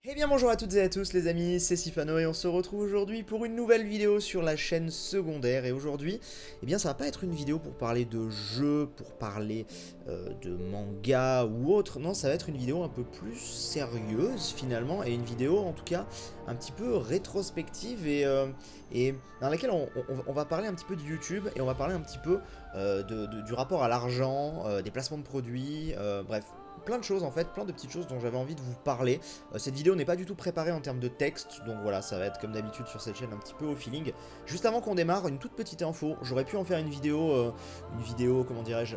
Eh bien bonjour à toutes et à tous les amis, c'est Sifano et on se retrouve aujourd'hui pour une nouvelle vidéo sur la chaîne secondaire. Et aujourd'hui, eh bien ça va pas être une vidéo pour parler de jeux, pour parler de manga ou autre. Non, ça va être une vidéo un peu plus sérieuse finalement, et une vidéo en tout cas un petit peu rétrospective et dans laquelle on va parler un petit peu de YouTube et on va parler un petit peu du rapport à l'argent, des placements de produits, bref. Plein de choses en fait, plein de petites choses dont j'avais envie de vous parler. Cette vidéo n'est pas du tout préparée en termes de texte, donc voilà, ça va être comme d'habitude sur cette chaîne un petit peu au feeling. Juste avant qu'on démarre, une toute petite info, j'aurais pu en faire une vidéo, comment dirais-je,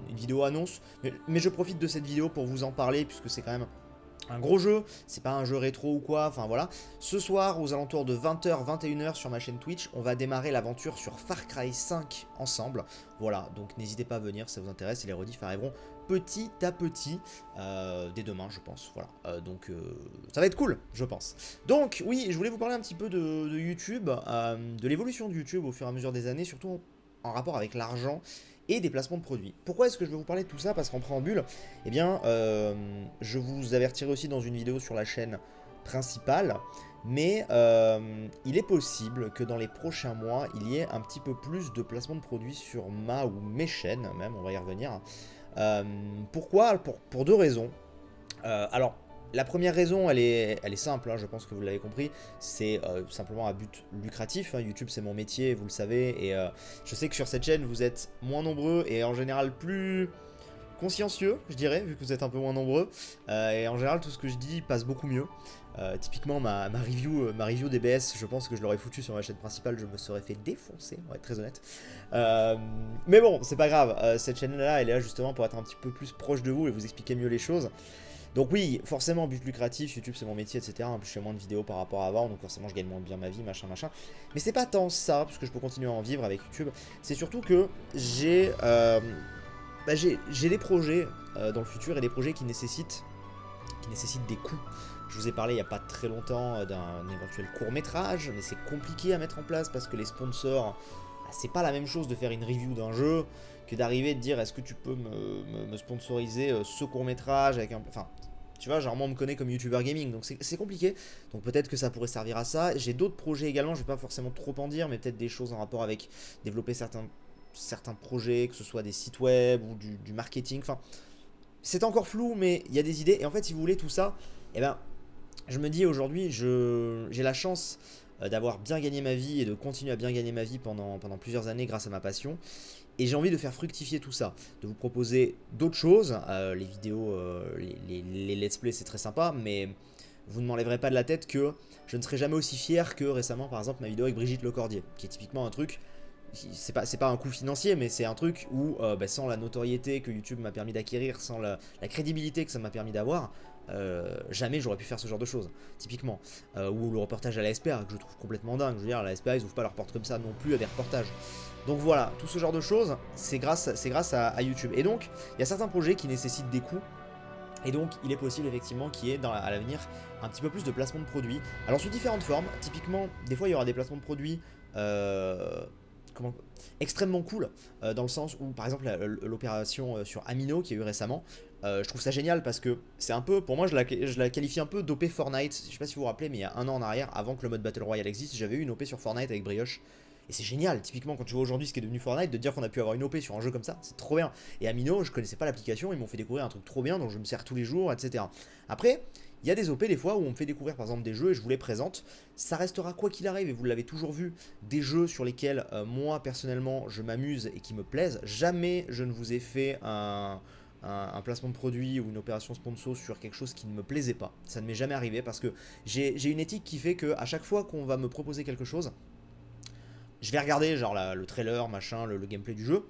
une vidéo annonce, mais je profite de cette vidéo pour vous en parler, puisque c'est quand même un gros jeu, c'est pas un jeu rétro ou quoi, enfin voilà. Ce soir, aux alentours de 20h, 21h sur ma chaîne Twitch, on va démarrer l'aventure sur Far Cry 5 ensemble. Voilà, donc n'hésitez pas à venir si ça vous intéresse, et les rediffs arriveront petit à petit, dès demain je pense, voilà. Ça va être cool, je pense. Donc oui, je voulais vous parler un petit peu de YouTube, de l'évolution de YouTube au fur et à mesure des années, surtout en rapport avec l'argent et des placements de produits. Pourquoi est-ce que je vais vous parler de tout ça? Parce qu'en préambule, eh bien, je vous avertirai aussi dans une vidéo sur la chaîne principale, mais il est possible que dans les prochains mois, il y ait un petit peu plus de placements de produits sur ma ou mes chaînes, même, on va y revenir. Pourquoi? Pour deux raisons. Alors, la première raison, elle est simple, hein, je pense que vous l'avez compris, c'est simplement à but lucratif. Hein. YouTube, c'est mon métier, vous le savez, et je sais que sur cette chaîne, vous êtes moins nombreux et en général plus consciencieux, je dirais, vu que vous êtes un peu moins nombreux. Et en général, tout ce que je dis passe beaucoup mieux. Typiquement, ma review DBS, je pense que je l'aurais foutu sur ma chaîne principale, je me serais fait défoncer, on va être très honnête. Mais bon, c'est pas grave, cette chaîne-là, elle est là justement pour être un petit peu plus proche de vous et vous expliquer mieux les choses. Donc oui, forcément, but lucratif, YouTube c'est mon métier, etc. En plus, je fais moins de vidéos par rapport à avant, donc forcément, je gagne moins bien ma vie, machin, machin. Mais c'est pas tant ça, parce que je peux continuer à en vivre avec YouTube. C'est surtout que j'ai des projets dans le futur et des projets qui nécessitent des coûts. Je vous ai parlé il n'y a pas très longtemps d'un éventuel court-métrage, mais c'est compliqué à mettre en place parce que les sponsors, bah, c'est pas la même chose de faire une review d'un jeu que d'arriver et de dire est-ce que tu peux me sponsoriser ce court-métrage avec un. Enfin, tu vois, genre moi on me connaît comme YouTuber gaming, donc c'est compliqué. Donc peut-être que ça pourrait servir à ça. J'ai d'autres projets également, je vais pas forcément trop en dire, mais peut-être des choses en rapport avec développer certains projets, que ce soit des sites web ou du marketing. Enfin, c'est encore flou, mais il y a des idées. Et en fait, si vous voulez tout ça, eh ben, je me dis aujourd'hui, j'ai la chance d'avoir bien gagné ma vie et de continuer à bien gagner ma vie pendant plusieurs années grâce à ma passion. Et j'ai envie de faire fructifier tout ça, de vous proposer d'autres choses. Les vidéos, les let's play, c'est très sympa, mais vous ne m'enlèverez pas de la tête que je ne serai jamais aussi fier que récemment, par exemple, ma vidéo avec Brigitte Lecordier, qui est typiquement un truc. C'est pas un coût financier, mais c'est un truc où sans la notoriété que YouTube m'a permis d'acquérir, sans la crédibilité que ça m'a permis d'avoir, jamais j'aurais pu faire ce genre de choses, typiquement. Ou le reportage à la SPA, que je trouve complètement dingue. Je veux dire, à la SPA, ils ouvrent pas leurs portes comme ça non plus à des reportages. Donc voilà, tout ce genre de choses, c'est grâce à YouTube. Et donc, il y a certains projets qui nécessitent des coûts. Et donc, il est possible effectivement qu'il y ait à l'avenir un petit peu plus de placements de produits. Alors, sous différentes formes. Typiquement, des fois, il y aura des placements de produits extrêmement cool, dans le sens où, par exemple, l'opération sur Amino qu'il y a eu récemment, je trouve ça génial parce que c'est un peu, pour moi, je la qualifie un peu d'OP Fortnite. Je sais pas si vous vous rappelez, mais il y a un an en arrière, avant que le mode Battle Royale existe, j'avais eu une OP sur Fortnite avec Brioche. Et c'est génial, typiquement quand tu vois aujourd'hui ce qui est devenu Fortnite, de dire qu'on a pu avoir une OP sur un jeu comme ça, c'est trop bien. Et Amino, je connaissais pas l'application, ils m'ont fait découvrir un truc trop bien dont je me sers tous les jours, etc. Après, il y a des OP des fois où on me fait découvrir par exemple des jeux et je vous les présente. Ça restera quoi qu'il arrive, et vous l'avez toujours vu, des jeux sur lesquels moi personnellement je m'amuse et qui me plaisent. Jamais je ne vous ai fait un placement de produit ou une opération sponsor sur quelque chose qui ne me plaisait pas. Ça ne m'est jamais arrivé parce que j'ai une éthique qui fait que à chaque fois qu'on va me proposer quelque chose, je vais regarder genre le trailer, machin, le gameplay du jeu.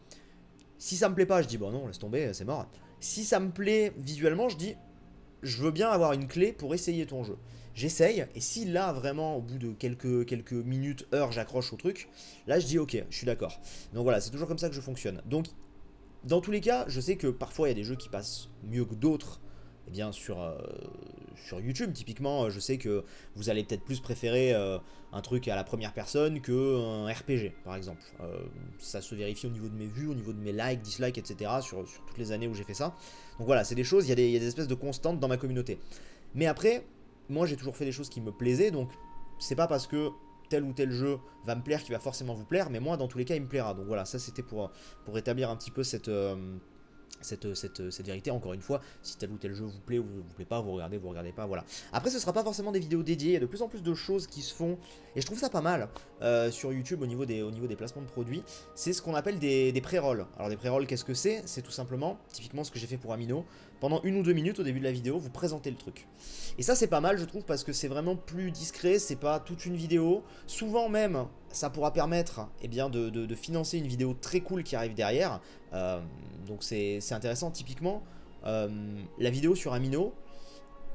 Si ça me plaît pas, je dis bon non, laisse tomber, c'est mort. Si ça me plaît visuellement, je dis je veux bien avoir une clé pour essayer ton jeu. J'essaye, et si là vraiment au bout de quelques minutes, heures, j'accroche au truc, là je dis ok, je suis d'accord. Donc voilà, c'est toujours comme ça que je fonctionne. Donc dans tous les cas, je sais que parfois il y a des jeux qui passent mieux que d'autres. Eh bien sur YouTube, typiquement, je sais que vous allez peut-être plus préférer un truc à la première personne qu'un RPG, par exemple. Ça se vérifie au niveau de mes vues, au niveau de mes likes, dislikes, etc. sur toutes les années où j'ai fait ça. Donc voilà, c'est des choses, il y a des espèces de constantes dans ma communauté. Mais après, moi j'ai toujours fait des choses qui me plaisaient, donc c'est pas parce que tel ou tel jeu va me plaire qui va forcément vous plaire, mais moi dans tous les cas il me plaira. Donc voilà, ça c'était pour établir un petit peu cette vérité. Encore une fois, si tel ou tel jeu vous plaît ou vous plaît pas, vous regardez pas, voilà. Après, ce sera pas forcément des vidéos dédiées, il y a de plus en plus de choses qui se font, et je trouve ça pas mal sur YouTube au niveau des placements de produits. C'est ce qu'on appelle des pré-rolls. Alors des pré-rolls, qu'est-ce que c'est? C'est tout simplement, typiquement ce que j'ai fait pour Amino, pendant 1 ou 2 minutes au début de la vidéo, vous présentez le truc. Et ça c'est pas mal je trouve parce que c'est vraiment plus discret, c'est pas toute une vidéo. Souvent même, ça pourra permettre eh bien, de financer une vidéo très cool qui arrive derrière. Donc c'est intéressant. Typiquement, la vidéo sur Amino,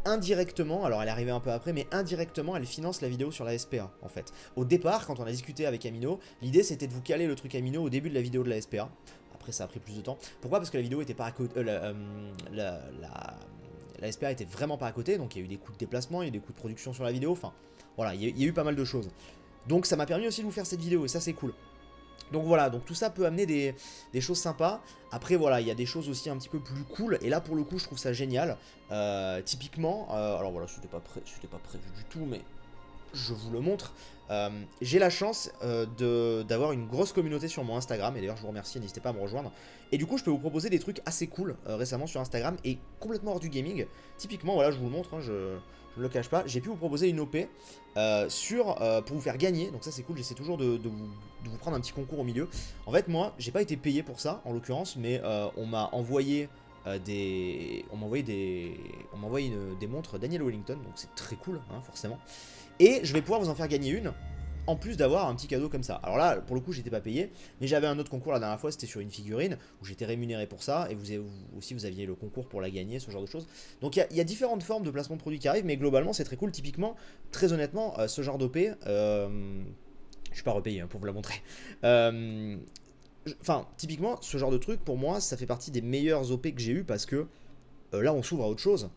indirectement, alors elle est arrivée un peu après, mais indirectement elle finance la vidéo sur la SPA en fait. Au départ, quand on a discuté avec Amino, l'idée c'était de vous caler le truc Amino au début de la vidéo de la SPA. Après ça a pris plus de temps. Pourquoi? Parce que la vidéo était pas à côté, la SPA était vraiment pas à côté, donc il y a eu des coûts de déplacement, il y a eu des coûts de production sur la vidéo, enfin voilà, il y a eu pas mal de choses. Donc ça m'a permis aussi de vous faire cette vidéo et ça c'est cool. Donc voilà, donc tout ça peut amener des choses sympas. Après voilà, il y a des choses aussi un petit peu plus cool. Et là pour le coup je trouve ça génial. Typiquement, alors voilà, c'était pas prévu du tout, mais je vous le montre. J'ai la chance d'avoir une grosse communauté sur mon Instagram. Et d'ailleurs je vous remercie, n'hésitez pas à me rejoindre. Et du coup je peux vous proposer des trucs assez cool récemment sur Instagram. Et complètement hors du gaming. Typiquement voilà, je vous le montre, hein, je ne le cache pas. J'ai pu vous proposer une OP pour vous faire gagner. Donc ça c'est cool, j'essaie toujours de vous prendre un petit concours au milieu. En fait moi j'ai pas été payé pour ça en l'occurrence. Mais on m'a envoyé des montres Daniel Wellington. Donc c'est très cool hein, forcément. Et je vais pouvoir vous en faire gagner une, en plus d'avoir un petit cadeau comme ça. Alors là, pour le coup, j'étais pas payé, mais j'avais un autre concours la dernière fois, c'était sur une figurine, où j'étais rémunéré pour ça, et vous aviez le concours pour la gagner, ce genre de choses. Donc il y a différentes formes de placement de produits qui arrivent, mais globalement, c'est très cool. Typiquement, très honnêtement, ce genre d'OP, je suis pas repayé hein, pour vous la montrer. Enfin, typiquement, ce genre de truc, pour moi, ça fait partie des meilleurs OP que j'ai eu, parce que là, on s'ouvre à autre chose.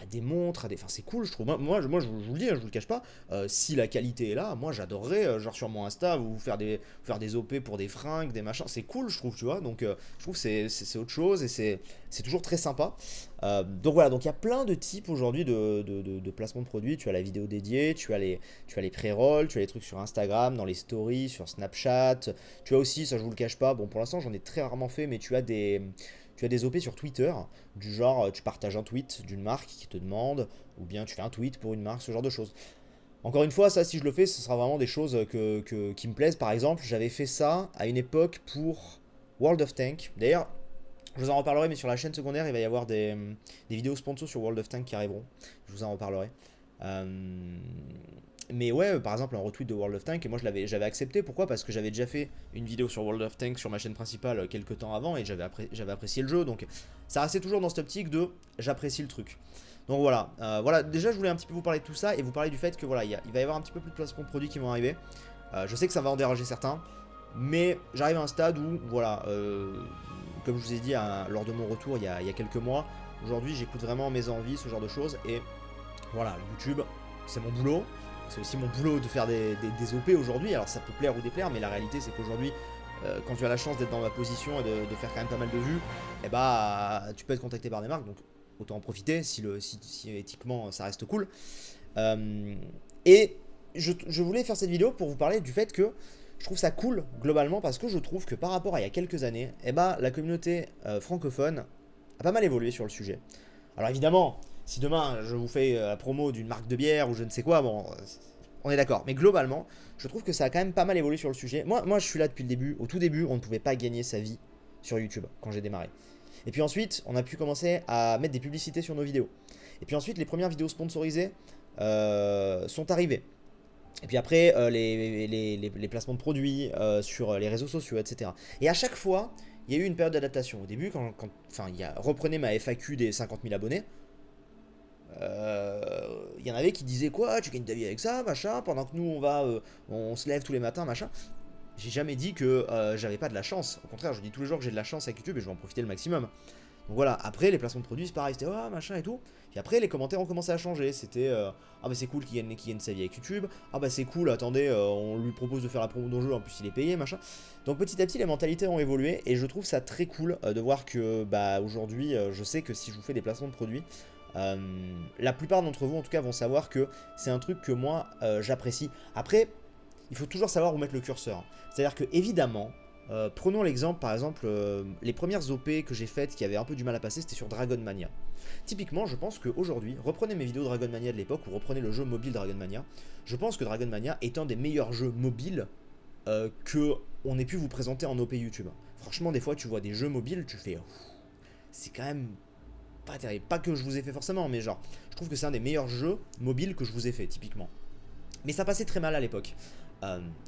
Des montres, enfin c'est cool je trouve. Moi je vous le dis, hein, je vous le cache pas, si la qualité est là, moi j'adorerais, genre sur mon Insta, vous faire des OP pour des fringues, des machins, c'est cool je trouve, tu vois, donc je trouve que c'est autre chose et c'est toujours très sympa. Donc voilà, donc il y a plein de types aujourd'hui de placement de produits. Tu as la vidéo dédiée, tu as les pré-rolls, tu as les trucs sur Instagram, dans les stories, sur Snapchat, tu as aussi, ça je vous le cache pas, bon pour l'instant j'en ai très rarement fait, mais tu as des OP sur Twitter, du genre tu partages un tweet d'une marque qui te demande, ou bien tu fais un tweet pour une marque, ce genre de choses. Encore une fois, ça si je le fais, ce sera vraiment des choses qui me plaisent. Par exemple, j'avais fait ça à une époque pour World of Tanks. D'ailleurs, je vous en reparlerai, mais sur la chaîne secondaire, il va y avoir des vidéos sponsors sur World of Tanks qui arriveront. Je vous en reparlerai. Mais ouais, par exemple, un retweet de World of Tanks, et moi j'avais accepté. Pourquoi? Parce que j'avais déjà fait une vidéo sur World of Tanks sur ma chaîne principale quelques temps avant, et j'avais apprécié le jeu. Donc ça restait toujours dans cette optique de j'apprécie le truc. Donc voilà, voilà, déjà je voulais un petit peu vous parler de tout ça, et vous parler du fait que voilà, il va y avoir un petit peu plus de placements de produits qui vont arriver. Je sais que ça va en déranger certains, mais j'arrive à un stade où, voilà, comme je vous ai dit lors de mon retour il y a quelques mois, aujourd'hui j'écoute vraiment mes envies, ce genre de choses, et voilà, YouTube, c'est mon boulot. C'est aussi mon boulot de faire des OP aujourd'hui. Alors ça peut plaire ou déplaire, mais la réalité c'est qu'aujourd'hui, quand tu as la chance d'être dans ma position et de faire quand même pas mal de vues, eh bah, tu peux être contacté par des marques, donc autant en profiter si éthiquement ça reste cool. Et je voulais faire cette vidéo pour vous parler du fait que je trouve ça cool globalement, parce que je trouve que par rapport à il y a quelques années, eh bah, la communauté francophone a pas mal évolué sur le sujet. Alors évidemment, si demain je vous fais la promo d'une marque de bière ou je ne sais quoi, bon, on est d'accord. Mais globalement, je trouve que ça a quand même pas mal évolué sur le sujet. Moi je suis là depuis le début. Au tout début, on ne pouvait pas gagner sa vie sur YouTube quand j'ai démarré. Et puis ensuite, on a pu commencer à mettre des publicités sur nos vidéos. Et puis ensuite, les premières vidéos sponsorisées sont arrivées. Et puis après, les placements de produits sur les réseaux sociaux, etc. Et à chaque fois, il y a eu une période d'adaptation. Au début, reprenez ma FAQ des 50 000 abonnés. Il y en avait qui disaient quoi, tu gagnes ta vie avec ça, machin, pendant que nous on se lève tous les matins, machin. J'ai jamais dit que j'avais pas de la chance. Au contraire, je dis tous les jours que j'ai de la chance avec YouTube et je vais en profiter le maximum. Donc voilà, après les placements de produits c'est pareil, c'était oh machin et tout. Et après les commentaires ont commencé à changer, c'était ah bah c'est cool qu'il gagne sa vie avec YouTube, ah bah c'est cool, attendez, on lui propose de faire la promo d'un jeu, en plus il est payé, machin. Donc petit à petit les mentalités ont évolué et je trouve ça très cool de voir que bah aujourd'hui je sais que si je vous fais des placements de produits, La plupart d'entre vous en tout cas vont savoir que c'est un truc que moi j'apprécie. Après, il faut toujours savoir où mettre le curseur. C'est-à-dire que évidemment, prenons l'exemple par exemple, les premières OP que j'ai faites qui avaient un peu du mal à passer, c'était sur Dragon Mania. Typiquement, je pense qu'aujourd'hui, reprenez mes vidéos Dragon Mania de l'époque ou reprenez le jeu mobile Dragon Mania, je pense que Dragon Mania est un des meilleurs jeux mobiles que on ait pu vous présenter en OP YouTube. Franchement, des fois, tu vois des jeux mobiles, tu fais... C'est quand même pas terrible. Pas que je vous ai fait forcément, mais genre, je trouve que c'est un des meilleurs jeux mobiles que je vous ai fait, typiquement. Mais ça passait très mal à l'époque.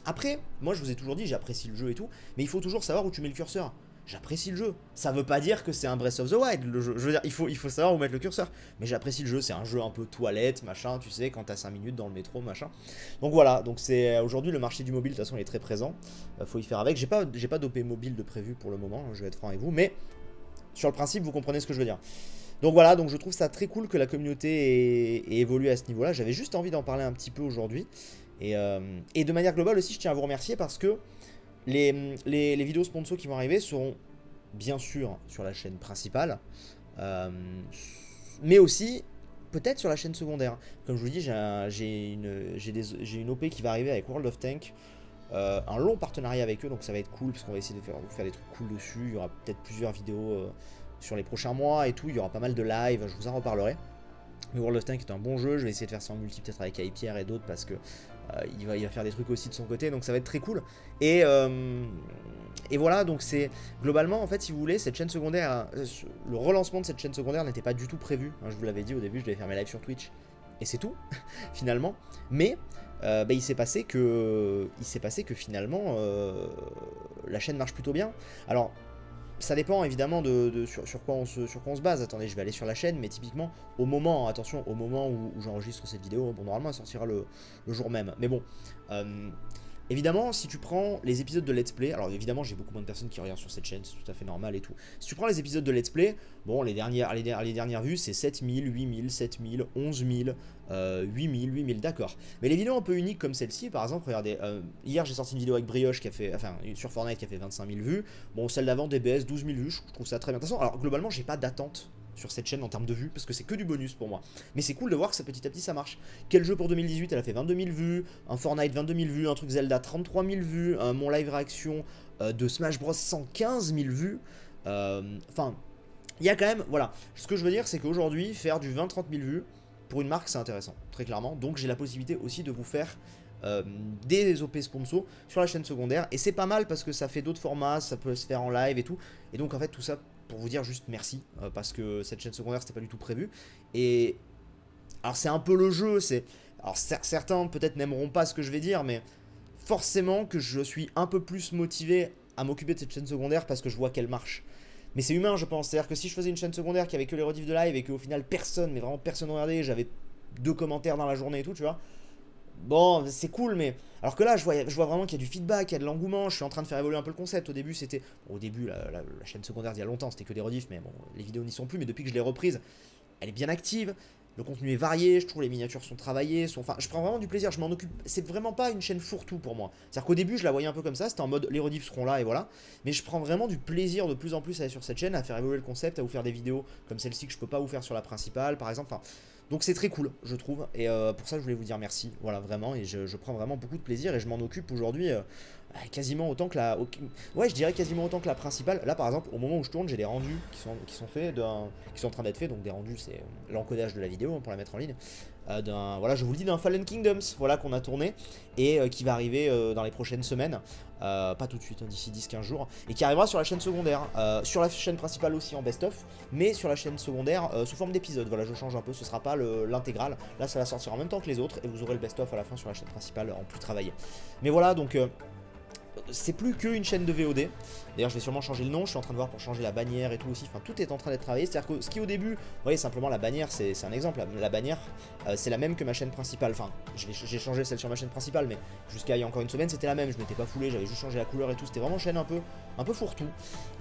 Après, moi je vous ai toujours dit, j'apprécie le jeu et tout, mais il faut toujours savoir où tu mets le curseur. J'apprécie le jeu. Ça veut pas dire que c'est un Breath of the Wild, le jeu. Je veux dire, il faut savoir où mettre le curseur. Mais j'apprécie le jeu, c'est un jeu un peu toilette, machin, tu sais, quand t'as 5 minutes dans le métro, machin. Donc voilà, donc c'est aujourd'hui le marché du mobile, de toute façon, il est très présent. Faut y faire avec. J'ai pas d'OP mobile de prévu pour le moment, je vais être franc avec vous, mais sur le principe, vous comprenez ce que je veux dire. Donc voilà, donc je trouve ça très cool que la communauté ait évolué à ce niveau-là. J'avais juste envie d'en parler un petit peu aujourd'hui. Et de manière globale aussi, je tiens à vous remercier parce que les vidéos sponsors qui vont arriver seront bien sûr sur la chaîne principale, mais aussi peut-être sur la chaîne secondaire. Comme je vous dis, j'ai une OP qui va arriver avec World of Tanks, un long partenariat avec eux, donc ça va être cool parce qu'on va essayer de vous faire des trucs cool dessus. Il y aura peut-être plusieurs vidéos sur les prochains mois et tout, il y aura pas mal de live, je vous en reparlerai. Mais World of Tanks est un bon jeu, je vais essayer de faire ça en multi peut-être avec Pierre et d'autres parce que il va faire des trucs aussi de son côté, donc ça va être très cool. Et voilà, donc c'est globalement en fait, si vous voulez, cette chaîne secondaire, le relancement de cette chaîne secondaire n'était pas du tout prévu, hein, je vous l'avais dit au début, je devais faire mes lives sur Twitch et c'est tout finalement. Mais il s'est passé que finalement la chaîne marche plutôt bien. Alors ça dépend évidemment sur quoi on se base. Attendez, je vais aller sur la chaîne, mais typiquement, au moment, attention, au moment où j'enregistre cette vidéo, bon, normalement elle sortira le jour même. Mais bon, évidemment, si tu prends les épisodes de Let's Play, alors évidemment, j'ai beaucoup moins de personnes qui regardent sur cette chaîne, c'est tout à fait normal et tout. Si tu prends les épisodes de Let's Play, bon, les dernières vues, c'est 7000, 8000, 7000, 11000, 8000, 8000, d'accord. Mais les vidéos un peu uniques comme celle-ci, par exemple, regardez, hier j'ai sorti une vidéo avec Brioche qui a fait, enfin, sur Fortnite qui a fait 25 000 vues. Bon, celle d'avant, DBS, 12 000 vues, je trouve ça très bien. De toute façon, alors globalement, j'ai pas d'attente sur cette chaîne en termes de vues, parce que c'est que du bonus pour moi. Mais c'est cool de voir que ça petit à petit ça marche. Quel jeu pour 2018, elle a fait 22 000 vues, un Fortnite 22 000 vues, un truc Zelda 33 000 vues, mon live réaction de Smash Bros 115 000 vues. Enfin, il y a quand même, voilà. Ce que je veux dire, c'est qu'aujourd'hui, faire du 20-30 000 vues, pour une marque, c'est intéressant, très clairement. Donc j'ai la possibilité aussi de vous faire des OP sponsors sur la chaîne secondaire. Et c'est pas mal parce que ça fait d'autres formats, ça peut se faire en live et tout. Et donc en fait, tout ça pour vous dire juste merci, parce que cette chaîne secondaire c'était pas du tout prévu. Et alors c'est un peu le jeu, alors certains peut-être n'aimeront pas ce que je vais dire, mais forcément que je suis un peu plus motivé à m'occuper de cette chaîne secondaire parce que je vois qu'elle marche. Mais c'est humain, je pense. C'est-à-dire que si je faisais une chaîne secondaire qui avait que les rediffs de live et qu'au final personne, mais vraiment personne regardait, j'avais 2 commentaires dans la journée et tout, tu vois. Bon, c'est cool, mais... Alors que là, je vois vraiment qu'il y a du feedback, il y a de l'engouement, je suis en train de faire évoluer un peu le concept. Au début, c'était... Bon, au début, la chaîne secondaire, il y a longtemps, c'était que des rediffs, mais bon, les vidéos n'y sont plus. Mais depuis que je l'ai reprise, elle est bien active, le contenu est varié, je trouve les miniatures sont travaillées, enfin, je prends vraiment du plaisir, je m'en occupe. C'est vraiment pas une chaîne fourre-tout pour moi. C'est-à-dire qu'au début, je la voyais un peu comme ça, c'était en mode, les rediffs seront là, et voilà. Mais je prends vraiment du plaisir de plus en plus à aller sur cette chaîne, à faire évoluer le concept, à vous faire des vidéos comme celle-ci que je peux pas vous faire sur la principale, par exemple. Enfin, donc c'est très cool, je trouve, et pour ça je voulais vous dire merci, voilà, vraiment, et je prends vraiment beaucoup de plaisir, et je m'en occupe aujourd'hui quasiment autant que la... Ouais, je dirais quasiment autant que la principale. Là, par exemple, au moment où je tourne, j'ai des rendus qui sont faits, qui sont en train d'être faits, donc des rendus, c'est l'encodage de la vidéo, hein, pour la mettre en ligne, voilà, je vous le dis, d'un Fallen Kingdoms, voilà, qu'on a tourné, et qui va arriver dans les prochaines semaines, pas tout de suite, hein, d'ici 10-15 jours, et qui arrivera sur la chaîne secondaire, sur la chaîne principale aussi en best-of, mais sur la chaîne secondaire sous forme d'épisode. Voilà, je change un peu, ce sera pas l'intégrale, là ça va sortir en même temps que les autres, et vous aurez le best-of à la fin sur la chaîne principale en plus travaillé. Mais voilà, donc... c'est plus qu'une chaîne de VOD. D'ailleurs, je vais sûrement changer le nom. Je suis en train de voir pour changer la bannière et tout aussi. Enfin, tout est en train d'être travaillé. C'est-à-dire que ce qui au début, vous voyez, simplement la bannière, c'est un exemple. La bannière, c'est la même que ma chaîne principale. Enfin, j'ai changé celle sur ma chaîne principale, mais jusqu'à il y a encore une semaine, c'était la même. Je m'étais pas foulé, j'avais juste changé la couleur et tout. C'était vraiment une chaîne un peu fourre-tout.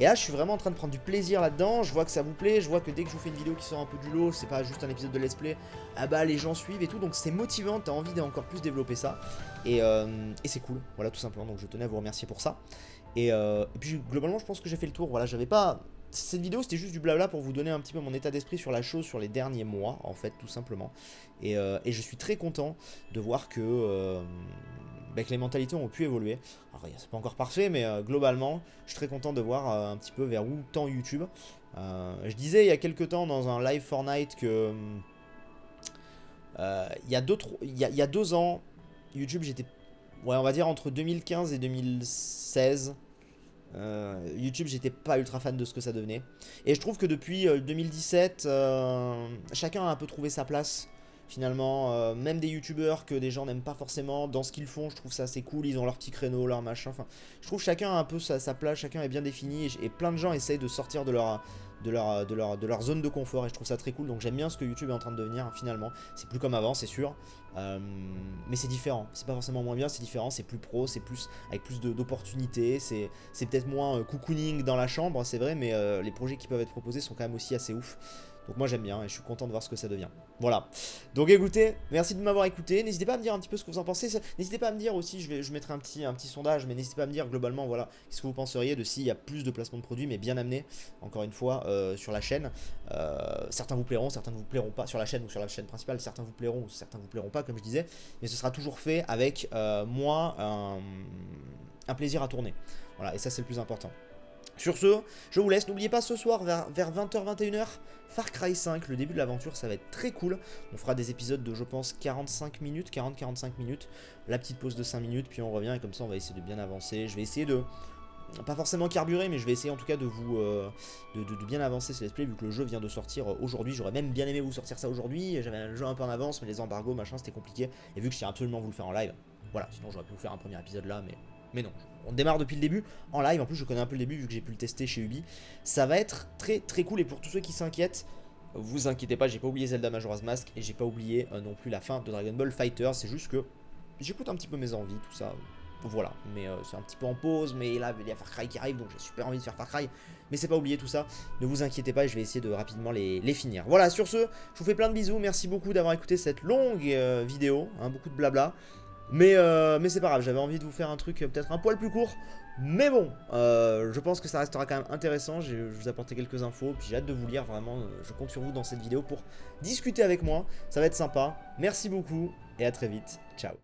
Et là, je suis vraiment en train de prendre du plaisir là-dedans. Je vois que ça vous plaît. Je vois que dès que je vous fais une vidéo qui sort un peu du lot, c'est pas juste un épisode de let's play. Ah bah, les gens suivent et tout. Donc c'est motivant. T'as envie d'encore plus développer ça. Et c'est cool. Voilà, tout simplement. Donc je tenais à vous remercier pour ça. Et puis globalement, je pense que j'ai fait le tour. Voilà, j'avais pas cette vidéo c'était juste du blabla pour vous donner un petit peu mon état d'esprit sur la chose sur les derniers mois en fait tout simplement. Et je suis très content de voir que les mentalités ont pu évoluer. Alors c'est pas encore parfait mais globalement je suis très content de voir un petit peu vers où tend YouTube. Je disais il y a quelques temps dans un live Fortnite que il y a 2 ans YouTube j'étais ouais on va dire entre 2015 et 2016 YouTube j'étais pas ultra fan de ce que ça devenait et je trouve que depuis 2017 chacun a un peu trouvé sa place finalement, même des youtubeurs que des gens n'aiment pas forcément dans ce qu'ils font, je trouve ça assez cool, ils ont leur petit créneau, leur machin, enfin je trouve chacun a un peu sa place, chacun est bien défini et plein de gens essayent de sortir de leur zone de confort et je trouve ça très cool, donc j'aime bien ce que YouTube est en train de devenir finalement. C'est plus comme avant c'est sûr, mais c'est différent, c'est pas forcément moins bien, c'est différent, c'est plus pro, c'est plus avec plus d'opportunités, c'est peut-être moins cocooning dans la chambre c'est vrai, mais les projets qui peuvent être proposés sont quand même aussi assez ouf. Donc moi j'aime bien et je suis content de voir ce que ça devient. Voilà. Donc écoutez, merci de m'avoir écouté. N'hésitez pas à me dire un petit peu ce que vous en pensez. N'hésitez pas à me dire aussi, je mettrai un petit sondage, mais n'hésitez pas à me dire globalement, voilà, qu'est-ce que vous penseriez de s'il y a plus de placements de produits, mais bien amenés, encore une fois, sur la chaîne. Certains vous plairont, certains ne vous plairont pas sur la chaîne ou sur la chaîne principale. Certains vous plairont ou certains ne vous plairont pas, comme je disais. Mais ce sera toujours fait avec moi un plaisir à tourner. Voilà, et ça c'est le plus important. Sur ce, je vous laisse. N'oubliez pas ce soir vers 20h-21h, Far Cry 5, le début de l'aventure, ça va être très cool. On fera des épisodes de, je pense, 45 minutes, 40-45 minutes. La petite pause de 5 minutes, puis on revient et comme ça on va essayer de bien avancer. Je vais essayer de, pas forcément carburer, mais je vais essayer en tout cas de vous de bien avancer ce let's play vu que le jeu vient de sortir aujourd'hui. J'aurais même bien aimé vous sortir ça aujourd'hui. J'avais un jeu un peu en avance, mais les embargos, machin, c'était compliqué. Et vu que je tiens absolument vous le faire en live, voilà, sinon j'aurais pu vous faire un premier épisode là, mais non. On démarre depuis le début en live, en plus je connais un peu le début vu que j'ai pu le tester chez Ubi. Ça va être très très cool et pour tous ceux qui s'inquiètent, vous inquiétez pas, j'ai pas oublié Zelda Majora's Mask et j'ai pas oublié non plus la fin de Dragon Ball Fighter. C'est juste que j'écoute un petit peu mes envies, tout ça. Voilà, mais c'est un petit peu en pause, mais là il y a Far Cry qui arrive donc j'ai super envie de faire Far Cry. Mais c'est pas oublié tout ça, ne vous inquiétez pas, je vais essayer de rapidement les finir. Voilà, sur ce, je vous fais plein de bisous, merci beaucoup d'avoir écouté cette longue vidéo, hein, beaucoup de blabla. Mais c'est pas grave, j'avais envie de vous faire un truc peut-être un poil plus court. Mais bon, je pense que ça restera quand même intéressant. Je vous ai apporté quelques infos, puis j'ai hâte de vous lire vraiment. Je compte sur vous dans cette vidéo pour discuter avec moi. Ça va être sympa. Merci beaucoup et à très vite. Ciao.